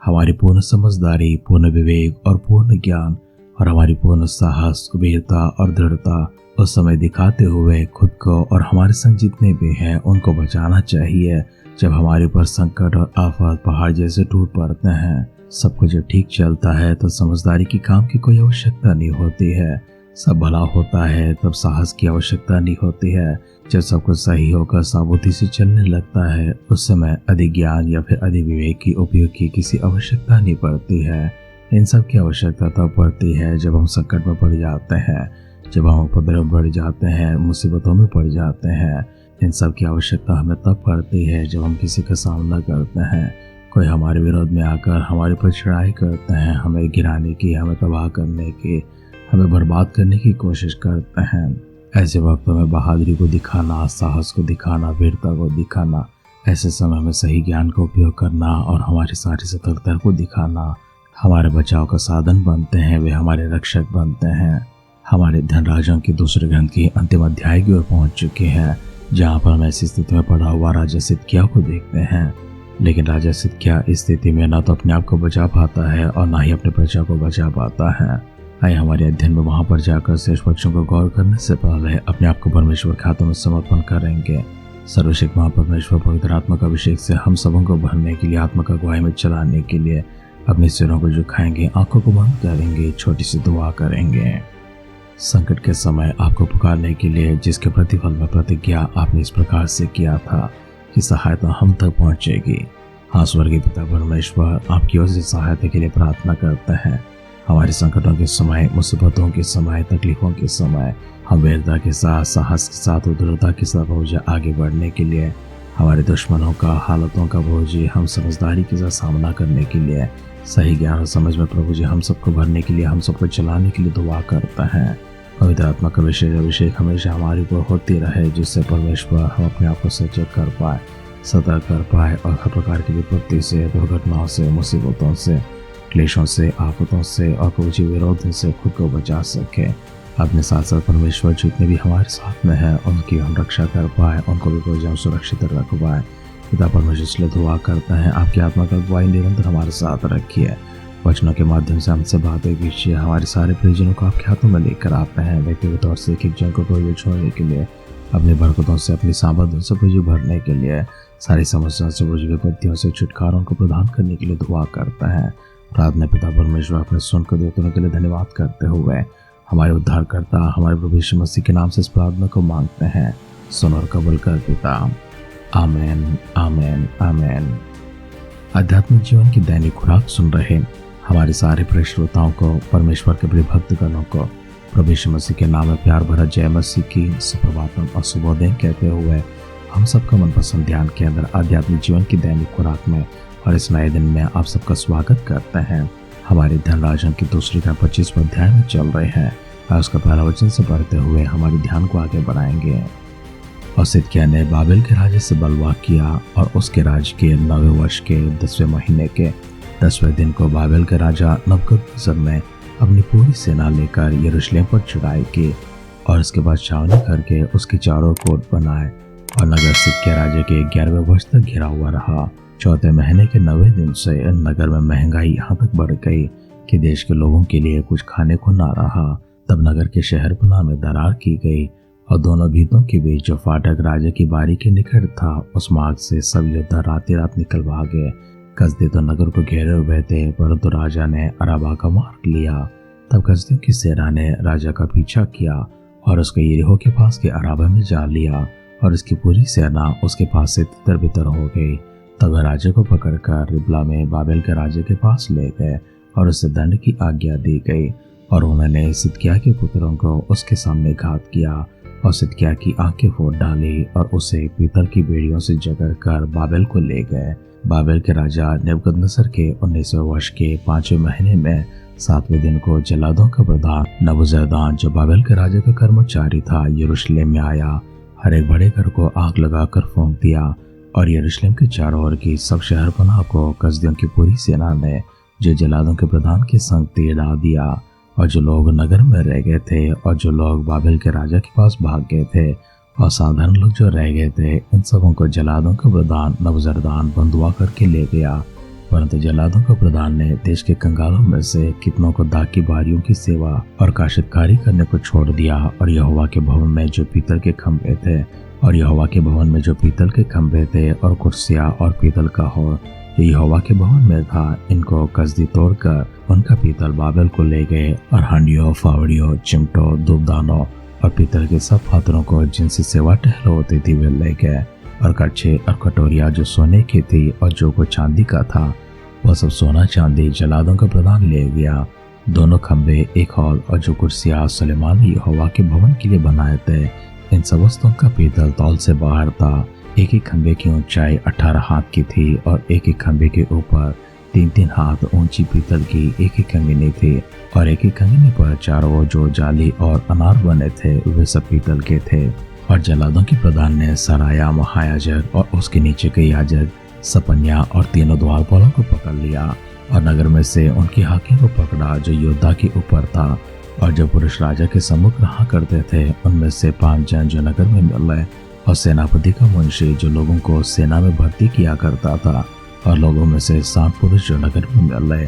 हमारी पूर्ण समझदारी, पूर्ण विवेक और पूर्ण ज्ञान और हमारी पूर्ण साहस, वीरता और दृढ़ता उस समय दिखाते हुए खुद को और हमारे संग जितने भी हैं उनको बचाना चाहिए। जब हमारे ऊपर संकट और आफत पहाड़ जैसे टूट पड़ते हैं, सब कुछ जब ठीक चलता है तो समझदारी की काम की कोई आवश्यकता नहीं होती है। सब भला होता है तब साहस की आवश्यकता नहीं होती है। जब सब कुछ सही होकर साबुती से चलने लगता है उस समय अधिक ज्ञान या फिर अधिक विवेक की उपयोग की किसी आवश्यकता नहीं पड़ती है। इन सब की आवश्यकता तब पड़ती है जब हम संकट में पड़ जाते हैं, जब हम उपद्रव में पड़ जाते हैं, मुसीबतों में पड़ जाते हैं। इन सब की आवश्यकता हमें तब पड़ती है जब हम किसी का सामना करते हैं, कोई हमारे विरोध में आकर हमारे पर चढ़ाई करते हैं, हमें गिराने की, हमें तबाह करने की, हमें बर्बाद करने की कोशिश करते हैं। ऐसे वक्तों में बहादुरी को दिखाना, साहस को दिखाना, वीरता को दिखाना, ऐसे समय में सही ज्ञान का उपयोग करना और हमारी सारी सतर्कता को दिखाना हमारे बचाव का साधन बनते हैं। वे हमारे रक्षक बनते हैं। हमारे धनराजों की दूसरे ग्रंथ की अंतिम अध्याय की ओर पहुंच चुके हैं, जहाँ पर हम ऐसी स्थिति में पड़ा हुआ राजा सिदकिय्याह को देखते हैं। लेकिन राजा सिदकिय्याह इस स्थिति में न तो अपने आप को बचा पाता है और न ही अपने प्रजा को बचा पाता है। आइए हमारे अध्ययन में वहां पर जाकर शेष पक्षों को गौर करने से पहले अपने आप को परमेश्वर के हाथों में समर्पण करेंगे। सर्वशक्ति महापरमेश्वर पवित्र आत्मा का अभिषेक से हम सबों को भरने के लिए, आत्मा का अगुवाई में चलाने के लिए अपने सिरों को झुकाएंगे, आंखों को बंद करेंगे, छोटी सी दुआ करेंगे। संकट के समय आपको पुकारने के लिए जिसके प्रतिफल में प्रतिज्ञा आपने इस प्रकार से किया था कि सहायता हम तक पहुंचेगी। हाँ, स्वर्गीय पिता परमेश्वर, आपकी ओर से सहायता के लिए प्रार्थना करते हैं। हमारे संकटों के समय, मुसीबतों के समय, तकलीफों के समय हम वीरता के साथ, साहस के साथ, उदारता के साथ प्रभु जी आगे बढ़ने के लिए, हमारे दुश्मनों का, हालतों का प्रभु जी हम समझदारी के साथ सामना करने के लिए, सही ज्ञान और समझ में प्रभु जी हम सबको भरने के लिए, हम सबको चलाने के लिए दुआ करता है। पवित्र आत्मा का विशेष अभिषेक हमेशा हमारे ऊपर होती रहे, जिससे परमेश्वर हम अपने आप को सजग कर पाए, सतर्क कर पाए और हर प्रकार की विपत्ति से, दुर्घटनाओं से, मुसीबतों से, क्लेशों से, आफतों से और प्रभु जी विरोध से खुद को बचा सके। अपने साथ साथ परमेश्वर जितने भी हमारे साथ में है उनकी हम रक्षा कर पाए, उनको भी प्रभु जी हम सुरक्षित रख पाए। पिता परमेश्वर इसलिए दुआ करता है, आपकी आत्मा का अगुवाई निरंतर हमारे साथ रखिए। वचनों के माध्यम से हमसे बातें कीजिए। हमारे सारे परिजनों को आपके हाथों में लेकर आते हैं। व्यक्तिगत तौर से एक जन को प्रभु छोड़ने के लिए, अपनी बरकतों से, अपनी सामर्थ्यों से प्रभु भरने के लिए, सारी समस्याओं से, प्रभु विपत्तियों से छुटकारों को प्रदान करने के लिए दुआ करता है। प्रार्थना पिता परमेश्वर अपने सुनकर देवताओं के लिए धन्यवाद करते हुए हमारे उद्धारकर्ता, हमारे प्रभु यीशु मसीह के नाम से इस प्रार्थना को मांगते हैं। सुन और कबूल कर पिता। आमेन, आमेन, आमेन। आध्यात्मिक जीवन की दैनिक खुराक सुन रहे हमारे सारे प्रिय श्रोताओं को, परमेश्वर के प्रिय भक्तगणों को प्रभु यीशु मसीह के नाम में प्यार भरा जय मसीह की सुप्रभातम और शुभोदय कहते हुए हम सबका मनपसंद ध्यान के अंदर आध्यात्मिक जीवन की दैनिक खुराक में और इस नए दिन में आप सबका स्वागत करते हैं। हमारे धनराजन की दूसरी ग्रंथ 25 अध्याय में चल रहे हैं और उसका पहला वचन से पढ़ते हुए हमारे ध्यान को आगे बढ़ाएंगे। और सिदकिय्याह ने बाबेल के राजा से बलवा किया और उसके राज के 9वें वर्ष के 10वें महीने के 10वें दिन को बाबेल के राजा नबूकदनेस्सर ने अपनी पूरी सेना लेकर यरूशलेम पर चढ़ाई की और उसके बाद छावनी करके उसके चारों कोट बनाए और नगर सिदकिय्याह राजा के 11वें वर्ष तक घिरा हुआ रहा। चौथे महीने के 9वें दिन से नगर में महंगाई यहाँ तक बढ़ गई कि देश के लोगों के लिए कुछ खाने को ना रहा। तब नगर के शहरपनाह में दरार की गई और दोनों भीतों के बीच जो फाटक राजा की बारी के निकट था, उस मार्ग से सब योद्धा रात निकल भागे। कसदी तो नगर को घेरे हुए थे, परंतु राजा ने अराबा का मार्ग लिया। तब कसदियों की सेना ने राजा का पीछा किया और उसको यरीहो के पास के अराबा में जा लिया और उसकी पूरी सेना उसके पास से तितर बितर हो गई। तब राजा को पकड़कर रिबला में बाबेल के राजा के पास ले गए और उसे दंड की आज्ञा दी गई और उन्होंने सिदकिय्याह के पुत्रों को उसके सामने घात किया और सिदकिय्याह की आंखें फोड़ डाली और उसे पीतल की बेड़ियों से जकड़ कर बाबेल को ले गए। बाबेल के राजा नबूकदनेस्सर के 19वें वर्ष के 5वें महीने में 7वें दिन को जल्लादों का प्रधान नबूजरदान, जो बाबेल के राजा का कर्मचारी था, यरूशलेम में आया। हर एक बड़े घर को आग लगाकर फूंक दिया और यरूशलेम के चारों ओर की सब शहरपनाह को कसदियों की पूरी सेना ने, जो जल्लादों के प्रधान के संग तीर डाल दिया। और जो लोग नगर में रह गए थे और जो लोग बाबेल के राजा के पास भाग गए थे और साधारण लोग जो रह गए थे, इन सबों को जल्लादों का प्रधान नबूजरदान बंधुआ करके ले गया परंतु जल्लादों का प्रधान ने देश के कंगालों में से कितनों को दाख की बारियों की सेवा और काश्तकारी करने को छोड़ दिया, और यहोवा के भवन में जो पीतल के खंभे थे और कुर्सियां और पीतल का हो जो यहोवा के भवन में था, इनको कसदी तोड़कर उनका पीतल बाबेल को ले गए, और हांडियों, फावड़ियों, चिमटों, धूपदानों और पीतल के सब पात्रों को जिनसे सेवा टहल होती थी वे ले गए, और कच्छे और कटोरिया जो सोने की थी और जो कुछ चांदी का था वह सब सोना चांदी जल्लादों का प्रधान ले गया। दोनों खंभे, एक हॉल और जो कुर्सियां सुलेमान ने यहोवा के भवन के लिए बनाए थे, इन सब वस्तुओं का पीतल तौल से बाहर था। एक एक खंभे की ऊंचाई 18 हाथ की थी, और एक एक खंभे के ऊपर 3-3 हाथ ऊंची पीतल की एक एक कंगनी थी, और एक एक कंगनी पर चारों जो जाली और अनार बने थे वे सब पीतल के थे। और जल्लादों के प्रधान ने सराया महायाजक और उसके नीचे के याजक सपन्या और तीनों द्वारपालों को पकड़ लिया, और नगर में से उनकी हाकिम को पकड़ा जो योद्धा के ऊपर था। और जो पुरुष राजा के सम्मुख रहा करते थे उनमें से 5 जन जो नगर में मिले, और सेनापति का मुंशी जो लोगों को सेना में भर्ती किया करता था, और लोगों में से 7 पुरुष जो नगर में मिले।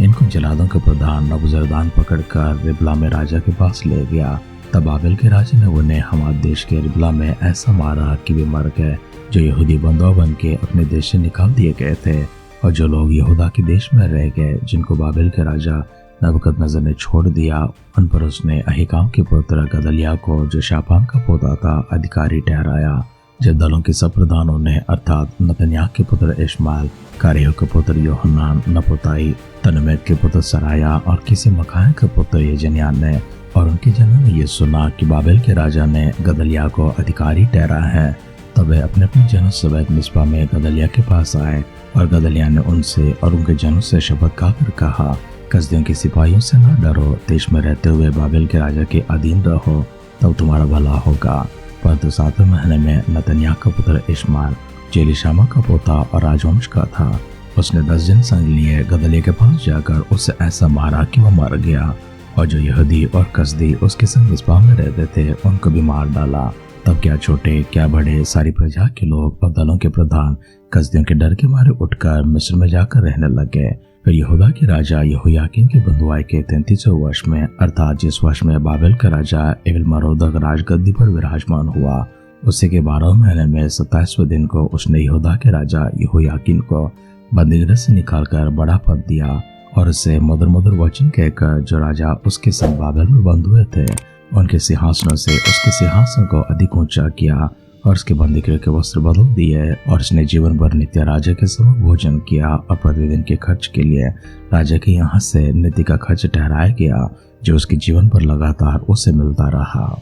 इनको जल्लादों के प्रधान नबूजरदान पकड़कर रिबला में राजा के पास ले गया। तब बाबेल के राजा ने उन्हें हमाद देश के रिबला में ऐसा मारा कि वे मर गए, जो यहूदी बंधुआ बन के अपने देश से निकाल दिए गए थे। और जो लोग यहूदा के देश में रह गए, जिनको बाबेल के राजा नबूकदनेस्सर ने छोड़ दिया, उन पर उसने अहीकाम के पुत्र गदलिया को जो शापान का पोता था अधिकारी ठहराया। जब दलों के सब प्रधानों ने अर्थात नतन्याह के पुत्र इश्माएल, कारेह के पुत्र योहनान, नपोताई, तनमेत के पुत्र सराया और किसी मकाय के पुत्र यजन्यान ने और उनके जनों ने यह सुना कि बाबेल के राजा ने गदलिया को अधिकारी ठहराया है, तब वे अपने अपने जनों समेत मिस्पा में गदलिया के पास आए। और गदलिया ने उनसे और उनके जनों से शपथ खाकर कहा, कसदियों के सिपाहियों से न डरो, देश में रहते हुए बाबेल के राजा के अधीन रहो, तब तुम्हारा भला होगा। परंतु 7वें महीने में नतन्याह का पुत्र इश्माएल, जो एलीशामा का पोता और राजवंश का था, उसने 10 जन संग लिए गदलिया के पास जाकर उसे ऐसा मारा कि वह मर गया। और जो यहूदी और कसदी उसके संग मिस्पा में रहते थे उनको भी मार डाला। तब क्या छोटे क्या बड़े सारी प्रजा के लोग और दलों के प्रधान कसदियों के डर के मारे उठकर मिस्र में जाकर रहने लगे। फिर यहूदा के राजा यहोयाकीन के बंधुआई के 33वें वर्ष में, अर्थात जिस वर्ष में बाबेल का राजा एविल-मरोदक राजगद्दी पर विराजमान हुआ, उसी के 12वें महीने में 27वें दिन को उसने यहूदा के राजा यहोयाकीन को बंदीगृह से निकालकर बड़ा पद दिया, और उससे मधुर मधुर वचन कहकर जो राजा उसके संग बाबेल में बंद हुए थे उनके सिंहासनों से उसके सिंहासन को अधिक ऊंचा किया, और उसके बंदीगृह के वस्त्र बदल दिए। और उसने जीवन भर नित्य राजा के सम्मुख भोजन किया, और प्रतिदिन के खर्च के लिए राजा के यहाँ से नित्य का खर्च ठहराया गया, जो उसके जीवन पर लगातार उसे मिलता रहा।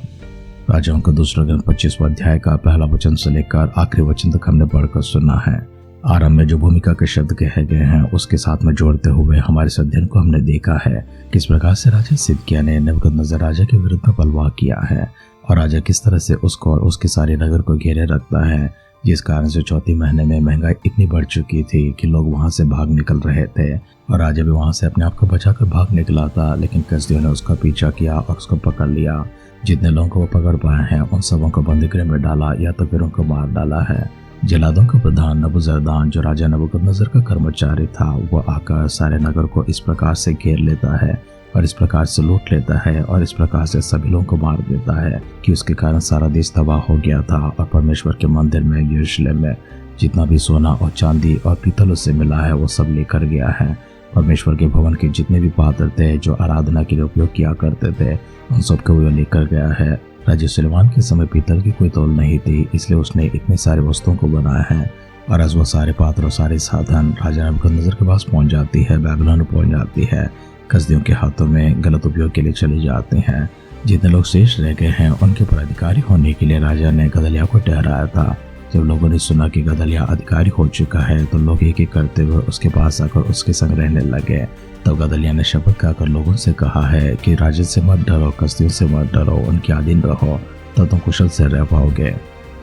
राजाओं का दूसरा ग्रंथ 25वां अध्याय का पहला वचन से लेकर आखिरी वचन तक हमने पढ़कर सुना है। आरंभ में जो भूमिका के शब्द कहे गए हैं उसके साथ में जोड़ते हुए हमारे इस अध्ययन को हमने देखा है किस प्रकार से राजा सिदकिय्याह ने नबूकदनेस्सर राजा के विरुद्ध में बलवा किया है, और राजा किस तरह से उसको और उसके सारे नगर को घेरे रखता है, जिस कारण से 4 महीने में महंगाई इतनी बढ़ चुकी थी कि लोग वहां से भाग निकल रहे थे, और राजा भी वहां से अपने आप को बचाकर भाग निकला था। लेकिन कसदियों ने उसका पीछा किया और उसको पकड़ लिया। जितने लोगों को वो पकड़ पाए हैं उन सबों को बंदीगृह में डाला या तो फिर उनको मार डाला है। जल्लादों का प्रधान नबूजरदान, जो राजा नबूकदनेस्सर का कर्मचारी था, वह आकर सारे नगर को इस प्रकार से घेर लेता है और इस प्रकार से लूट लेता है और इस प्रकार से सभी लोगों को मार देता है कि उसके कारण सारा देश तबाह हो गया था। और परमेश्वर के मंदिर में यरूशलेम में जितना भी सोना और चांदी और पीतल उससे मिला है वो सब लेकर गया है। परमेश्वर के भवन के जितने भी पात्र थे जो आराधना के लिए उपयोग किया करते थे उन सबको वो लेकर गया है। राजा सुलेमान के समय पीतल की कोई तौल नहीं थी, इसलिए उसने इतने सारे वस्तुओं को बनाया है। और आज वो सारे पात्र और सारे साधन राजा नबूकदनेस्सर के पास पहुंच जाती है, बाबिलोन पहुंच जाती है, कसदियों के हाथों में गलत उपयोग के लिए चले जाते हैं। जितने लोग शेष रह गए हैं उनके पर अधिकारी होने के लिए राजा ने गदलिया को ठहराया था। जब लोगों ने सुना कि गदलिया अधिकारी हो चुका है तो लोग एक एक करते हुए उसके पास आकर उसके संग रहने लगे। तब गदलिया ने शपथ खाकर लोगों से कहा है कि राजा से मत डरो, कसदियों से मत डरो, उनके अधीन रहो, तब तुम कुशल से रह पाओगे।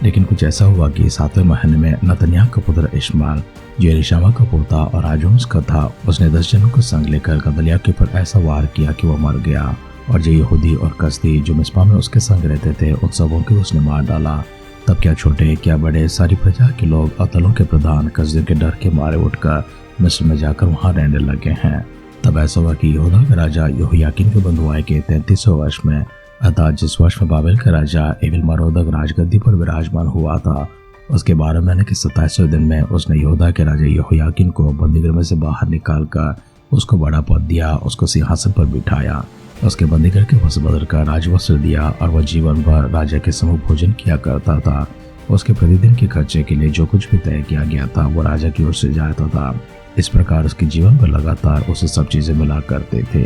लेकिन कुछ ऐसा हुआ कि 7वें महीने में नतन्याह का पुत्र इश्माएल, जो एलीशामा का पोता और राजवंश का था, उसने 10 जनों को संग लेकर गदलिया के ऊपर ऐसा वार किया कि वह मर गया। और जो यहूदी और कसदी जो मिस्पा में उसके संग रहते थे उन सबों को उसने मार डाला। तब क्या छोटे क्या बड़े सारी प्रजा के लोग और दलों के प्रधान कसदियों के डर के मारे उठकर मिस्र में जाकर वहां रहने लगे हैं। तब ऐसा हुआ कि यहूदा का राजा यहोयाकीन के बंधुआई के 33वें वर्ष में, अर्थात जिस वर्ष में बाबेल का राजा एविल मरोदक राजगद्दी पर विराजमान हुआ था, उसके 12 महीने के 27वें दिन में उसने यहूदा के राजा यहोयाकीन को बंदीगृह में से बाहर निकालकर उसको बड़ा पद दिया, उसको सिंहासन पर बिठाया, उसके बंदीगृह के वस्त्र बदलकर राजवस्त्र दिया और वह जीवन भर राजा के सम्मुख भोजन किया करता था। उसके प्रतिदिन के खर्चे के लिए जो कुछ भी तय किया गया था वो राजा की ओर से जाता था। इस प्रकार उसके जीवन पर लगातार उसे सब चीजें मिला करते थे।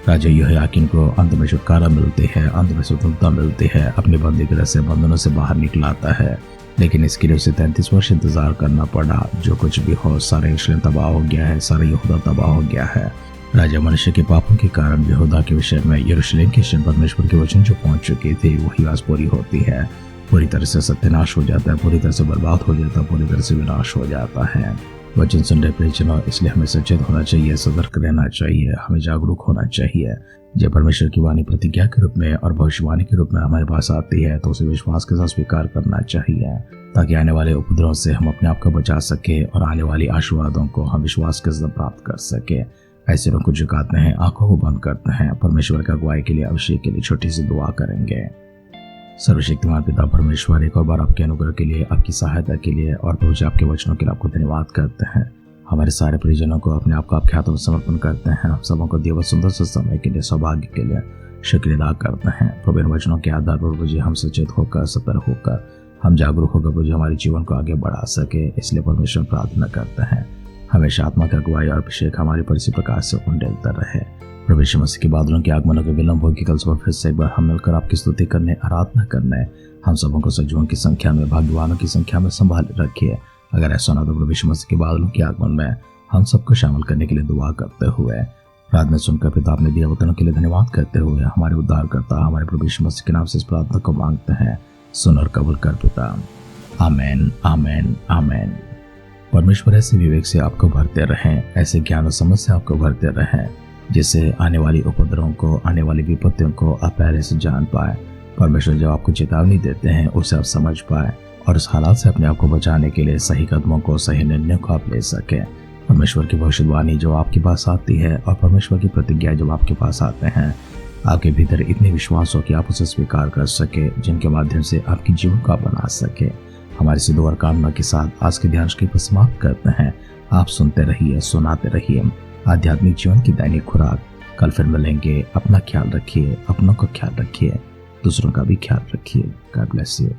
राजा यहोयाकीन को अंत में छुटकारा मिलती है, अंत में स्वतंत्रता मिलती है, अपने बंदीगृह से बंधनों से बाहर निकलाता है। लेकिन इसके लिए उसे 33 वर्ष इंतजार करना पड़ा। जो कुछ भी हो, सारा यरूशलेम तबाह हो गया है, सारा यहूदा तबाह हो गया है। राजा मनुष्य के पापों के कारण यहूदा के विषय में यरूशलेम के शरण परमेश्वर के वचन जो पहुंच चुके थे वही आज पूरी होती है। पूरी तरह से सत्यानाश हो जाता है, पूरी तरह से बर्बाद हो जाता है, पूरी तरह से विनाश हो जाता है। वचन सुन रहे प्रियजनों, इसलिए हमें सचेत होना चाहिए, सतर्क रहना चाहिए, हमें जागरूक होना चाहिए। जब परमेश्वर की वाणी प्रतिज्ञा के रूप में और भविष्यवाणी के रूप में हमारे पास आती है तो उसे विश्वास के साथ स्वीकार करना चाहिए, ताकि आने वाले उपद्रव से हम अपने आप को बचा सके और आने वाली आशीर्वादों को हम विश्वास के साथ प्राप्त कर सके। ऐसे लोग को झुकाते हैं, आंखों को बंद करते हैं, परमेश्वर का अगुवाई के लिए, अभिषेक के लिए छोटी सी दुआ करेंगे। सर्वशक्तिमान पिता परमेश्वर, एक और बार आपके अनुग्रह के लिए, आपकी सहायता के लिए और प्रभु जी आपके वचनों के लिए आपको धन्यवाद करते हैं। हमारे सारे परिजनों को अपने आप को आपके हाथों में समर्पण करते हैं। हम सबों को दिए सुंदर से समय के लिए, सौभाग्य के लिए शुक्र अदा करते हैं। प्रभु इन वचनों के आधार पर प्रभु जी हम सचेत होकर, सतर्क होकर, हम जागरूक होकर प्रभु जी हमारे जीवन को आगे बढ़ा सके, इसलिए परमेश्वर प्रार्थना करते हैं। हमेशा आत्मा का अगुवाई और अभिषेक हमारे पर इसी प्रकार से उंडेलता रहे। प्रभु यीशु मसीह के बादलों के आगमन के विलंब होगी कल सुबह फिर से एक बार हम मिलकर आपकी स्तुति करने, आराधना करने, हम सबों को सजीवों की संख्या में, भाग्यवानों की संख्या में संभाल रखिए। अगर ऐसा ना तो प्रभु यीशु मसीह के बादलों के आगमन में हम सबको शामिल करने के लिए दुआ करते हुए, प्रार्थना सुनकर पिता आपने दिए वचनों के लिए धन्यवाद करते हुए, हमारे उद्धारकर्ता हमारे प्रभु यीशु मसीह के नाम से इस प्रार्थना को मांगते हैं। सुन और कबूल कर पिता। आमेन, आमेन, आमेन। परमेश्वर ऐसे विवेक से आपको भरते रहें, ऐसे ज्ञान और समझ से आपको भरते रहें, जिससे आने वाली उपद्रवों को, आने वाली विपत्तियों को आप पहले से जान पाए। परमेश्वर जब आपको चेतावनी देते हैं उसे आप समझ पाए और उस हालात से अपने आप को बचाने के लिए सही कदमों को, सही निर्णयों को आप ले सकें। परमेश्वर की भविष्यवाणी जब आपके पास आती है और परमेश्वर की प्रतिज्ञा जब आपके पास आते हैं, आपके भीतर इतनी विश्वास हो कि आप उसे स्वीकार कर सके, जिनके माध्यम से आपके जीवन को आप बना सके। हमारी सिद्धि और कामना के साथ आज के ध्यान को समाप्त करते हैं। आप सुनते रहिए, सुनाते रहिए आध्यात्मिक जीवन की दैनिक खुराक। कल फिर मिलेंगे। अपना ख्याल रखिए, अपनों का ख्याल रखिए, दूसरों का भी ख्याल रखिए। God bless you.